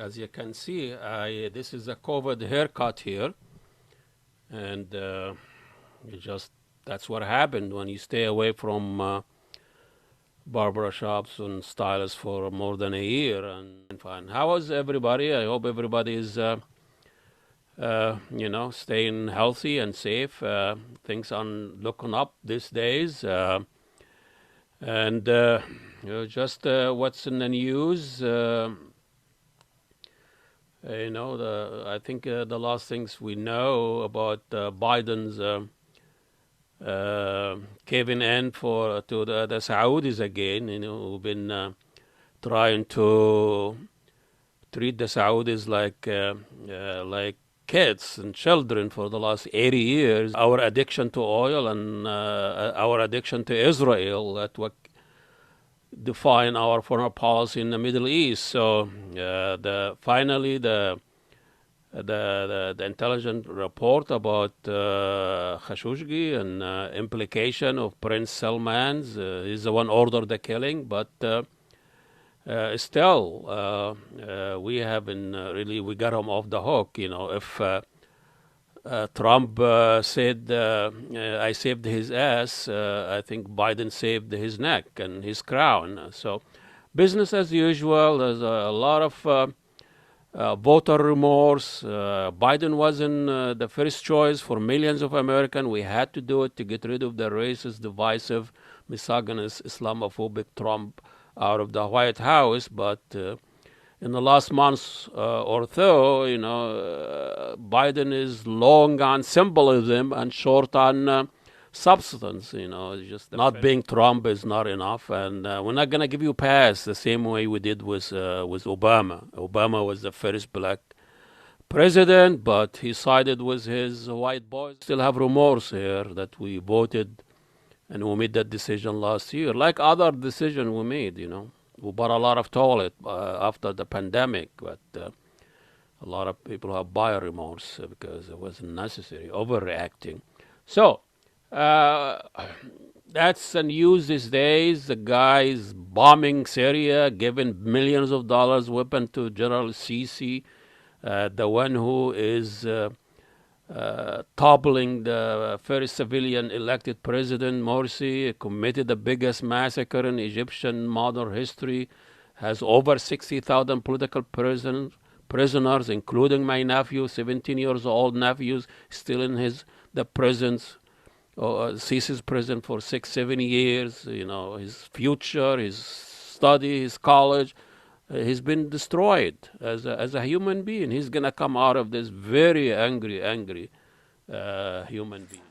As you can see, this is a COVID haircut here, and that's what happened when you stay away from barber shops and stylists for more than a year. And fine. How is everybody? I hope everybody is, staying healthy and safe. Things are looking up these days. Just what's in the news. I think the last things we know about Biden's caving in to the Saudis again, who've been trying to treat the Saudis like kids and children for the last 80 years. Our addiction to oil and our addiction to Israel, that what define our foreign policy in the Middle East. So finally the intelligence report about Khashoggi and implication of Prince Salman's, he's the one ordered the killing, but still we haven't really, we got him off the hook. If Trump said, I saved his ass, I think Biden saved his neck and his crown. So business as usual. There's a lot of voter remorse. Biden wasn't the first choice for millions of Americans. We had to do it to get rid of the racist, divisive, misogynist, Islamophobic Trump out of the White House. But in the last month or so, Biden is long on symbolism and short on substance. Just not being Trump is not enough, and we're not gonna give you a pass the same way we did with Obama. Obama was the first black president, but he sided with his white boys. Still have remorse here that we voted and we made that decision last year, like other decision we made. We bought a lot of toilet after the pandemic, but a lot of people have buyer remorse because it wasn't necessary, overreacting. So that's the news these days. The guy is bombing Syria, giving millions of dollars weapon to General Sisi, the one who is toppling the first civilian elected president, Morsi, committed the biggest massacre in Egyptian modern history, has over 60,000 political prisoners, including my nephew, 17 years old nephew, still in the prisons, Sisi's prison for 6-7 years. His future, his study, his college, he's been destroyed as a human being. He's gonna come out of this very angry human being.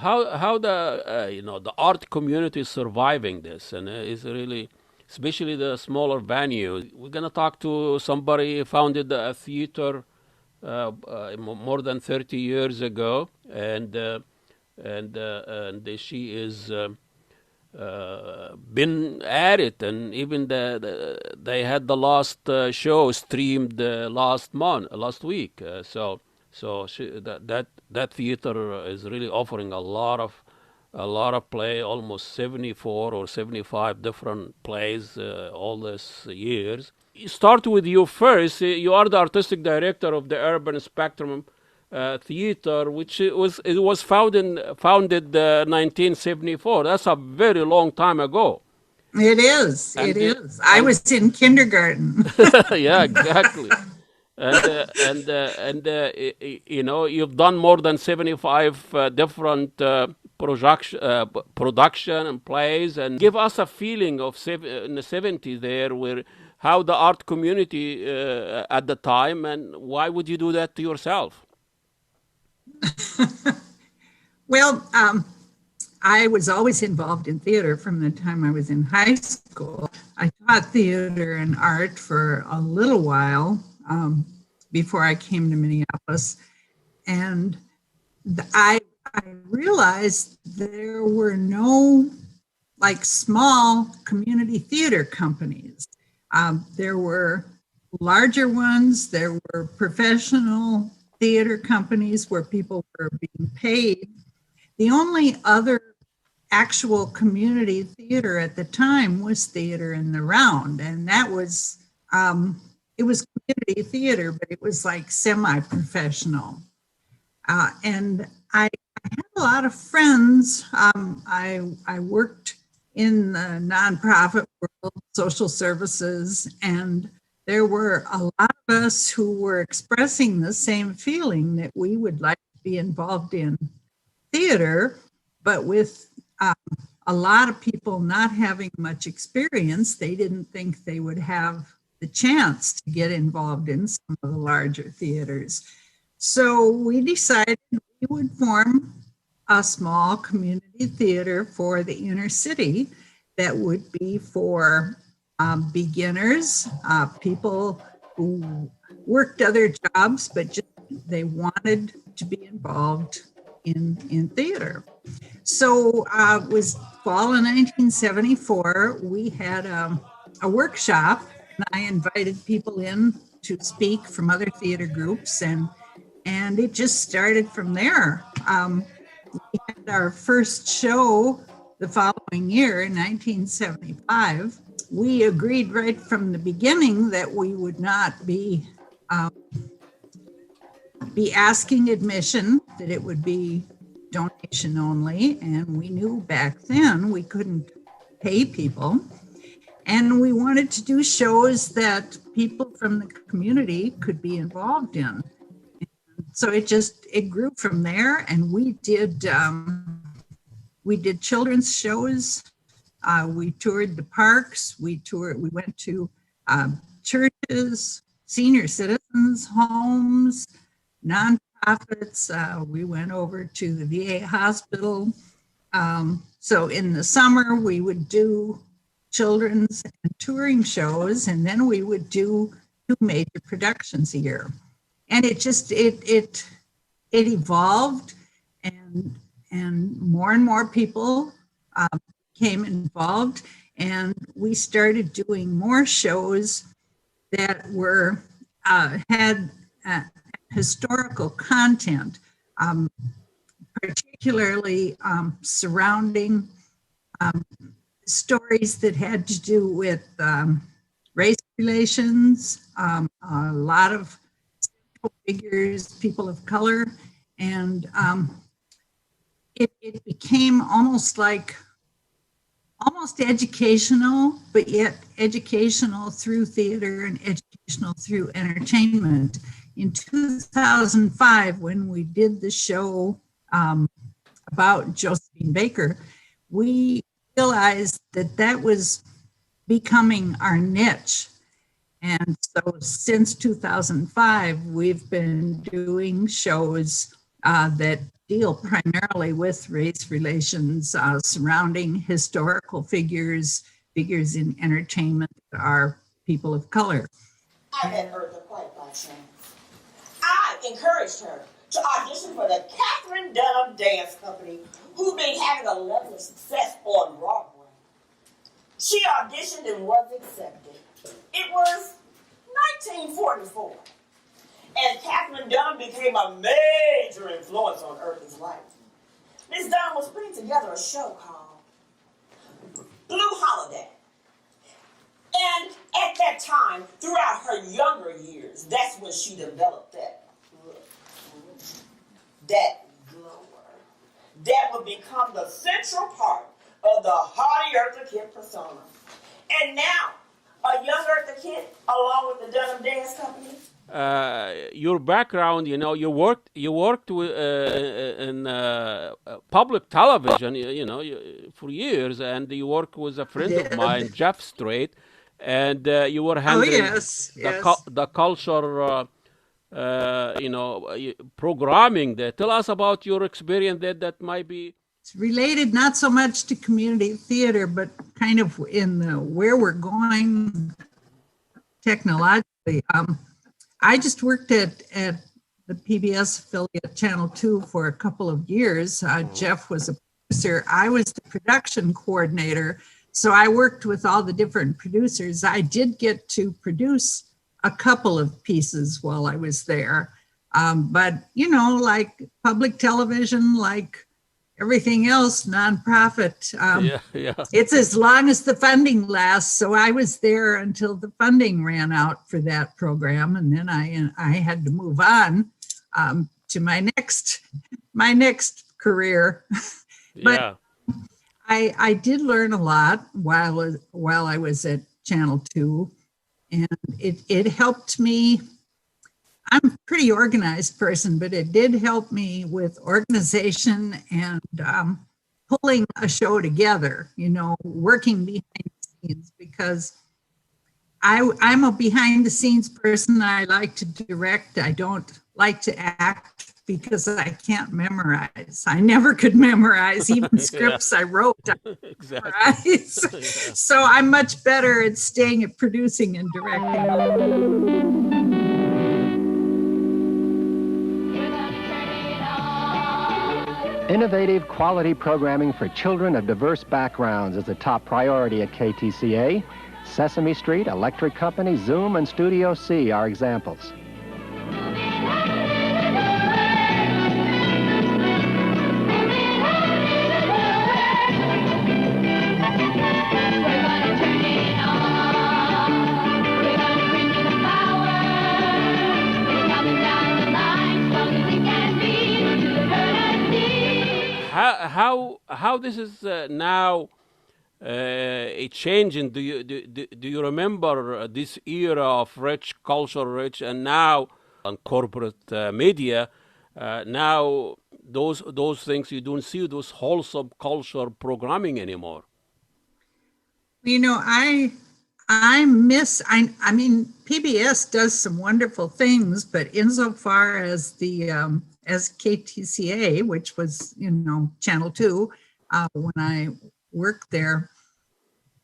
How the art community is surviving this, and is really, especially the smaller venues. We're gonna talk to somebody who founded a theater more than 30 years ago, and she is been at it, and even they had the last show streamed last week. So that theater is really offering a lot of play, almost 74 or 75 different plays all these years. Start with you first. You are the artistic director of the Urban Spectrum Theater, which was founded 1974. That's a very long time ago. It is. I was in kindergarten. Yeah, exactly. And you've done more than 75 different production and plays, and give us a feeling of in the 70s there, where how the art community at the time, and why would you do that to yourself? Well, I was always involved in theater from the time I was in high school. I taught theater and art for a little while before I came to Minneapolis. And I realized there were no like small community theater companies. There were larger ones, there were professional theater companies where people were being paid. The only other actual community theater at the time was Theater in the Round, and that was it was community theater, but it was like semi-professional. And I had a lot of friends. I worked in the nonprofit world, social services, and there were a lot of us who were expressing the same feeling that we would like to be involved in theater, but with a lot of people not having much experience, they didn't think they would have the chance to get involved in some of the larger theaters. So we decided we would form a small community theater for the inner city that would be for beginners, people who worked other jobs, but just they wanted to be involved in theater. So it was fall of 1974. We had a workshop, and I invited people in to speak from other theater groups, and it just started from there. We had our first show the following year in 1975. We agreed right from the beginning that we would not be asking admission, that it would be donation only. And we knew back then we couldn't pay people. And we wanted to do shows that people from the community could be involved in. So it grew from there, and we did children's shows. We toured the parks. We went to churches, senior citizens' homes, nonprofits. We went over to the VA hospital. So in the summer, we would do children's and touring shows, and then we would do 2 major productions a year. And it evolved, and more people became involved, and we started doing more shows that were had historical content, particularly surrounding stories that had to do with race relations, a lot of figures, people of color, and it became almost educational, but yet educational through theater and educational through entertainment. In 2005, when we did the show about Josephine Baker, we realized that was becoming our niche. And so since 2005, we've been doing shows that deal primarily with race relations surrounding historical figures in entertainment that are people of color. I met Eartha quite by chance. I encouraged her to audition for the Catherine Dunham Dance Company, who'd been having a level of success on Broadway. She auditioned and was accepted. It was 1944, and Catherine Dunham became a major influence on Eartha's life. Miss Dunham was putting together a show called Blue Holiday. And at that time, throughout her younger years, that's when she developed that glower that would become the central part of the haughty Eartha Kitt persona. And now, a young Eartha Kitt, along with the Dunham Dance Company, your background, you worked in public television, for years, and you worked with a friend of mine, Did. Jeff Strait, and you were Oh, handling yes, the yes. the culture, programming there. Tell us about your experience there. That might be. It's related not so much to community theater, but kind of in the where we're going technologically. I just worked at the PBS affiliate Channel 2 for a couple of years. Jeff was a producer. I was the production coordinator. So I worked with all the different producers. I did get to produce a couple of pieces while I was there. But, like public television, like everything else, nonprofit, Yeah, yeah. it's as long as the funding lasts. So I was there until the funding ran out for that program, and then I had to move on to my next career. But Yeah. I did learn a lot while I was at Channel 2, and it helped me. I'm a pretty organized person, but it did help me with organization and pulling a show together, working behind the scenes, because I'm a behind the scenes person. I like to direct. I don't like to act because I can't memorize. I never could memorize, even Yeah. scripts I wrote. I Exactly. memorize. Yeah. So I'm much better at staying at producing and directing. Innovative quality programming for children of diverse backgrounds is a top priority at KTCA. Sesame Street, Electric Company, Zoom, and Studio C are examples. How this is now a changing? Do you remember this era of rich culture, rich, and now on corporate media? Now those things, you don't see those wholesome culture programming anymore. I mean, PBS does some wonderful things, but insofar as as KTCA, which was, Channel 2, when I worked there,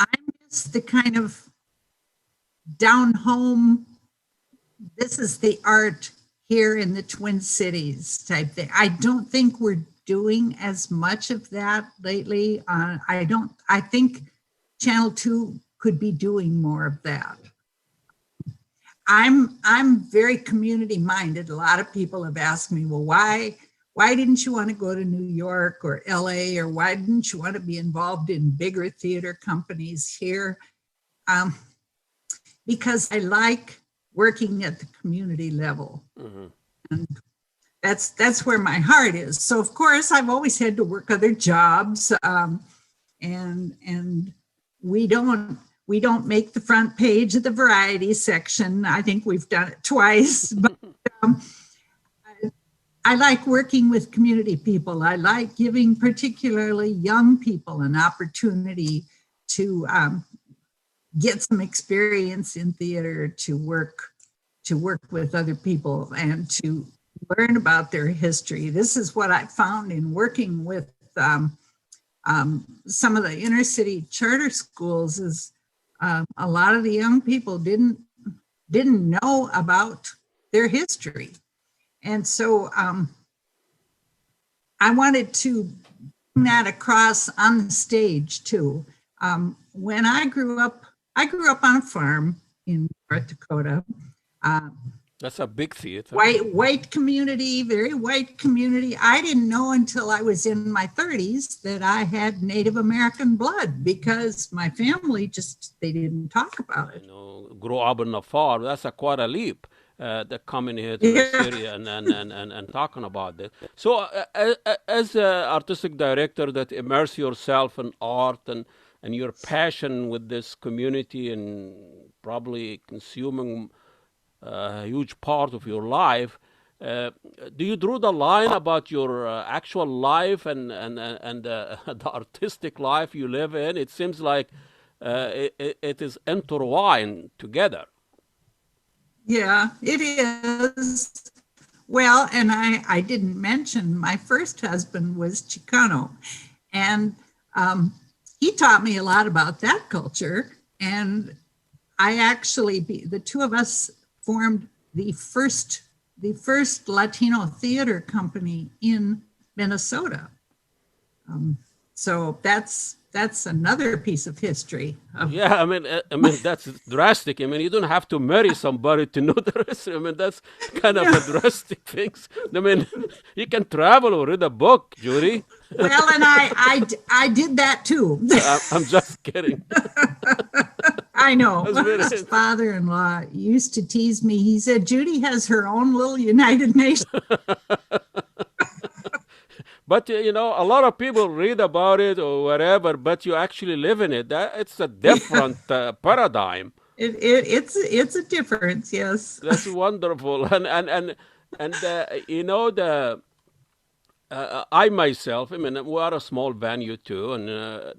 I miss the kind of down home, this is the art here in the Twin Cities type thing. I don't think we're doing as much of that lately. I think Channel 2 could be doing more of that. I'm very community minded. A lot of people have asked me, well, why didn't you want to go to New York or LA, or why didn't you want to be involved in bigger theater companies here? Because I like working at the community level. Mm-hmm. And that's where my heart is. So of course I've always had to work other jobs, and we don't make the front page of the variety section. I think we've done it twice, but I like working with community people. I like giving particularly young people an opportunity to get some experience in theater, to work with other people, and to learn about their history. This is what I found in working with some of the inner city charter schools is a lot of the young people didn't know about their history. And so I wanted to bring that across on the stage too. When I grew up on a farm in North Dakota. That's a big theater. White community, very white community. I didn't know until I was in my 30s that I had Native American blood, because my family they didn't talk about it. Grow up in a farm, that's quite a leap. That coming here to the city and talking about this. So as an artistic director that immerse yourself in art and your passion with this community, and probably consuming a huge part of your life. Do you draw the line about your actual life and the artistic life you live in? It seems like it is intertwined together. Yeah, it is. Well, and I didn't mention my first husband was Chicano, and he taught me a lot about that culture. And I actually, the two of us formed the first Latino theater company in Minnesota. So that's another piece of history. Yeah, I mean that's drastic. I mean, you don't have to marry somebody to know the rest. I mean, that's kind of a drastic things. I mean, you can travel or read a book, Judy. Well, and I did that too. I'm just kidding. I know. That's very His father-in-law used to tease me. He said, Judy has her own little United Nations. But you know, a lot of people read about it or whatever, but you actually live in it. It's a different paradigm. It's a difference, yes. That's wonderful, and you know I myself, I mean, we are a small venue too, and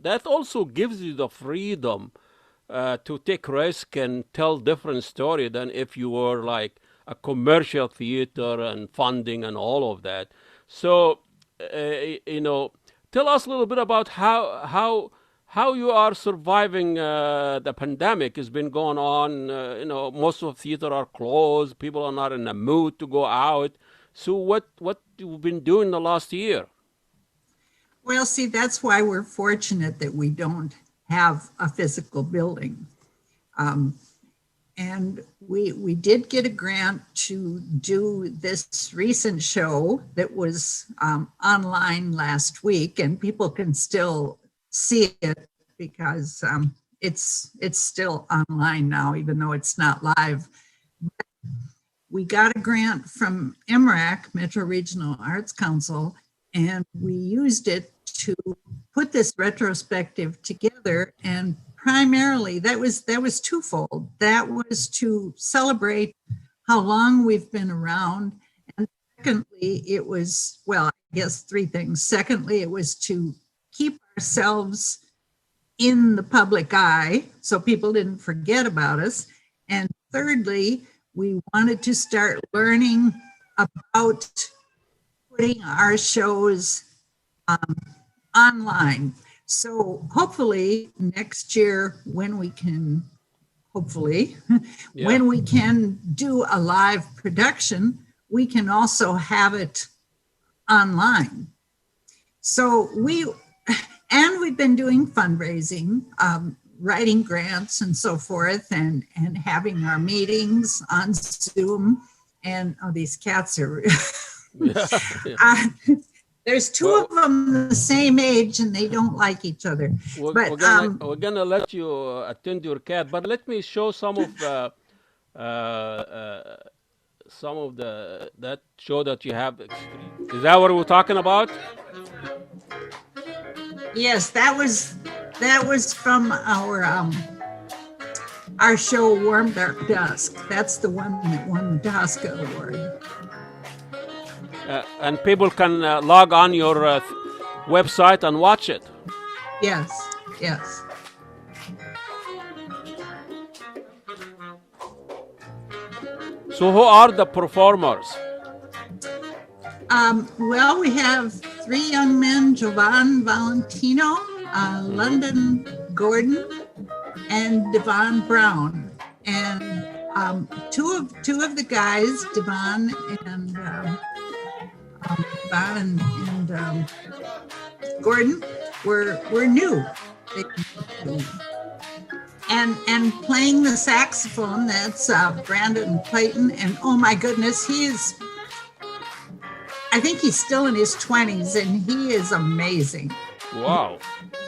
that also gives you the freedom to take risk and tell different story than if you were like a commercial theater and funding and all of that. So, you know, tell us a little bit about how you are surviving the pandemic. Has been going on. You know, most of the theater are closed. People are not in the mood to go out. So what you've been doing the last year? Well, see, that's why we're fortunate that we don't have a physical building. And we did get a grant to do this recent show that was online last week, and people can still see it because it's still online now, even though it's not live. We got a grant from MRAC, Metro Regional Arts Council, and we used it to put this retrospective together. And primarily that was twofold. That was to celebrate how long we've been around. And secondly, it was, well, I guess three things. Secondly, it was to keep ourselves in the public eye so people didn't forget about us. And thirdly, we wanted to start learning about putting our shows online. So hopefully next year when we can, when we can do a live production, we can also have it online. So we've been doing fundraising, writing grants and so forth, and having our meetings on Zoom. And these cats are, there's two of them the same age and they don't like each other. We're gonna let you attend your cat, but let me show some of the that show that you have. Is that what we're talking about? Yes, that was from our show Warm Dark Dusk. That's the one that won the Tosca Award. And people can log on your website and watch it. Yes. So who are the performers? Well, we have three young men, Jovan Valentino, London Gordon, and Devon Brown. And two of the guys, Devon and Gordon, were new. And playing the saxophone, that's Brandon Clayton. And oh my goodness, I think he's still in his 20s and he is amazing. Wow.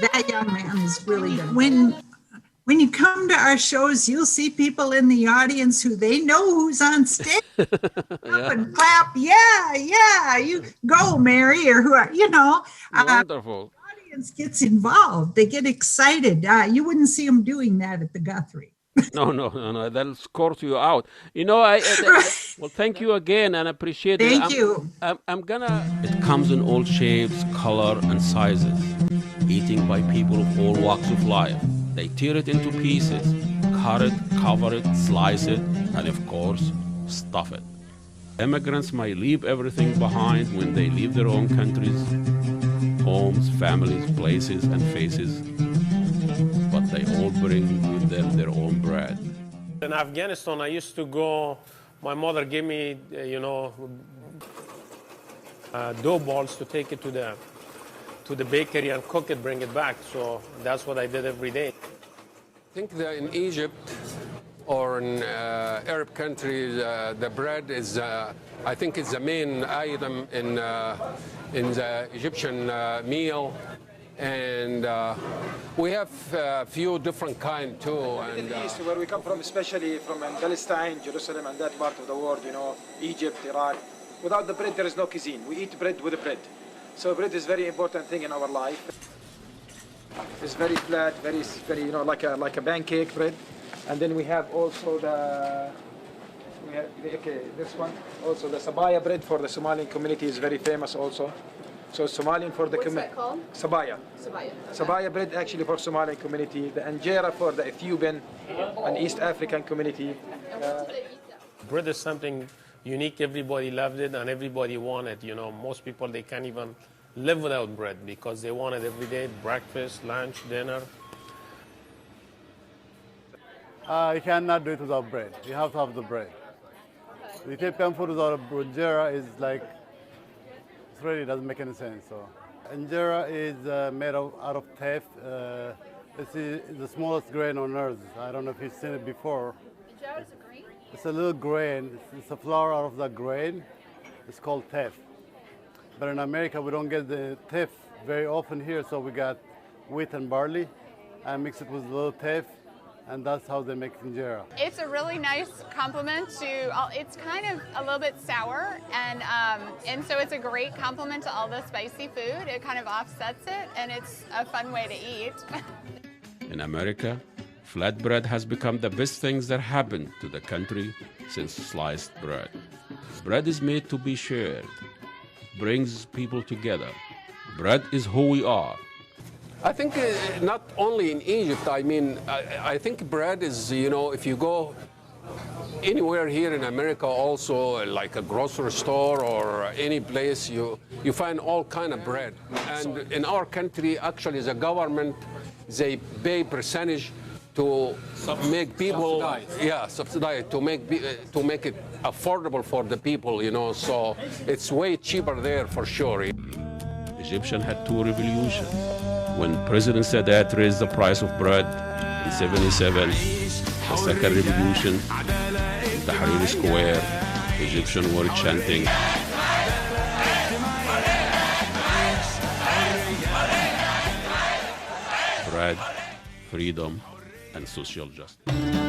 That young man is really good. When you come to our shows, you'll see people in the audience who they know who's on stage. Up and clap. Yeah. You go, Mary, or who are, Wonderful. The audience gets involved. They get excited. You wouldn't see them doing that at the Guthrie. No. That'll sort you out. Well, thank you again, and appreciate it. Thank you. I'm gonna. It comes in all shapes, color, and sizes. Eating by people of all walks of life. They tear it into pieces, cut it, cover it, slice it, and of course, stuff it. Immigrants might leave everything behind when they leave their own countries, homes, families, places, and faces, but they all bring with them their own bread. In Afghanistan, I used to go, my mother gave me, dough balls to take it to the bakery and cook it, bring it back. So that's what I did every day. I think that in Egypt or in Arab countries, the bread is, I think it's the main item in the Egyptian meal. And we have a few different kind too. In the East, where we come from, especially from Palestine, Jerusalem, and that part of the world, Egypt, Iraq, without the bread, there is no cuisine. We eat bread with the bread. So bread is a very important thing in our life. It's very flat, very, like a pancake bread. And then we have also this one. Also the sabaya bread for the Somalian community is very famous also. So Somalian for the community. What's that called? Sabaya. Sabaya. Sabaya bread actually for Somalian community. The injera for the Ethiopian and East African community. Bread is something unique. Everybody loved it and everybody wanted. Most people, they can't even live without bread because they want it every day, breakfast, lunch, dinner. You cannot do it without bread. You have to have the bread. The Ethiopian food without injera is like, it really doesn't make any sense. So, injera is made out of teff. It's the smallest grain on earth. I don't know if you've seen it before. Injera is a grain? It's a little grain. It's a flour out of that grain. It's called teff. But in America, we don't get the teff very often here, so we got wheat and barley. I mix it with a little teff, and that's how they make injera. It's a really nice complement to, it's kind of a little bit sour, and so it's a great complement to all the spicy food. It kind of offsets it, and it's a fun way to eat. In America, flatbread has become the best things that happened to the country since sliced bread. Bread is made to be shared. It brings people together. Bread is who we are. I think not only in Egypt, I think bread is, if you go anywhere here in America also, like a grocery store or any place, you find all kind of bread. And in our country, actually, the government, they pay percentage to make people, subsidize to make it affordable for the people, so it's way cheaper there for sure. Egyptian had two revolutions. When President Sadat raised the price of bread in 77, the second revolution, Tahrir Square, Egyptians were chanting, bread, freedom, and social justice.